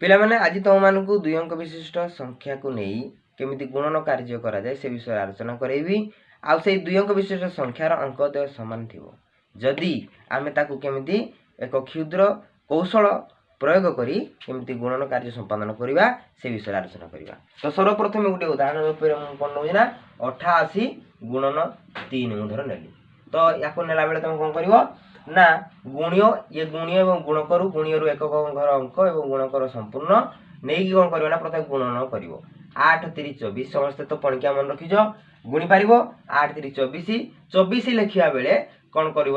ପିଲାମାନେ ଆଜି ତୁମମାନଙ୍କୁ 2 ଅଙ୍କ ବିଶିଷ୍ଟ ସଂଖ୍ୟାକୁ ନେଇ କେମିତି ଗୁଣନ କାର୍ଯ୍ୟ କରାଯାଏ ସେ ବିଷୟରେ ଆଲୋଚନା କରାଇବି। ଆଉ ସେଇ 2 ଅଙ୍କ ବିଶିଷ୍ଟ ସଂଖ୍ୟାର ଅଙ୍କଦ୍ୱୟ ସମାନ ଥିବ ଯଦି ଆମେ ତାକୁ କେମିତି ଏକ କ୍ଷୁଦ୍ର କୌଶଳ ପ୍ରୟୋଗ କରି କେମିତି ଗୁଣନ କାର୍ଯ୍ୟ ସମ୍ପାଦନ କରିବା ସେ ବିଷୟରେ ଆଲୋଚନା କରିବା। ତ ସର୍ବପ୍ରଥମେ ଗୋଟେ ଉଦାହରଣ ରୂପରେ ମୁଁ କ'ଣ ନେଉଛି ନା 88 ଗୁଣନ 3 ମୁଁ ଧର ନେଲି। ତ ୟାକୁ ନେଲା ବେଳେ ତମେ କ'ଣ କରିବ ନା ଗୁଣିୟ ये गुणीय एवं गुणकरू गुणीयरू एकक घर अंक एवं गुणकर संपूर्ण नहीं कौन कर प्रत्येक गुणन कर 8 3 24 समस्त तो पणिका मन रखीज गुणी पार 8 3 24 24 लिखा बेले कौन कर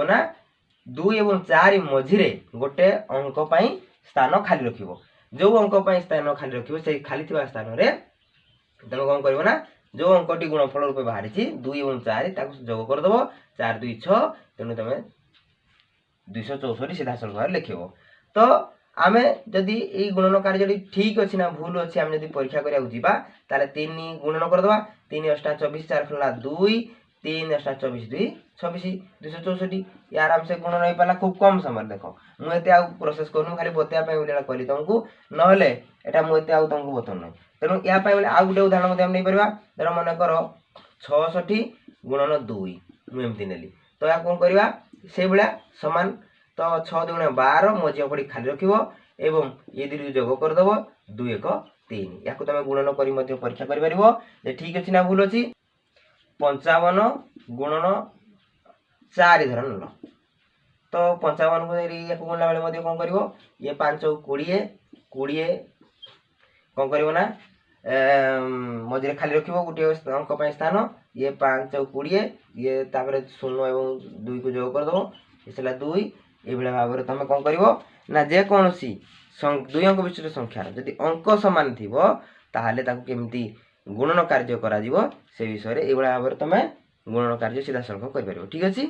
2 और 4 मझे गोटे अंक स्थान खाली रख जो अंक स्थान खाली रख खाली स्थान में तुम कौन कर जो अंकटी गुणफल रूप बाहरी 2 और 4 जोग करदेव 4 2 6 तेणु तुम 264 सीधा सड़क भाव लिख तो आम जदि ये गुणन कार्य ठीक अच्छी ना भूल अच्छी आम जब परीक्षा करा 3 गुणन करदे 3 8 24 4 खला 2 3 8 24 2 26 264 यार आराम से गुणन हो पाला खूब कम समय देख मुझे प्रोसेस करूँ खाली बताया कहली तुमको ना मुझे तुमको बतौ ना तेणु या आउ गोटे उदाहरण नहीं पार तेना मन कर 66 गुणन 2 मुझे नेली तो या कौन करवा से भाया सामान तो 6 2 12 मझी अंकटी खाली रख ये दु जोग करदेव 2 1 3 या तुम गुणन कर परीक्षा कर ठीक अच्छी ना भूल अच्छी 55 गुणन 4 धर न तो 55 को गुणला बेले कौन कर ये 5 20 20 कौन कर मझे खाली रख गोटे अंक स्थान ये 5 20 ये शून्य और 2 को जोग करदेव ये 2 ये भाव में तुम कौन कर ना जेकोसी 2 अंक विशिष्ट संख्यार जदि अंक सामान थी ताहले ताकू केमती गुणन कार्य करा से विषय ये भाव में तुम गुणन कार्य सीधा सड़क कर ठीक अच्छे।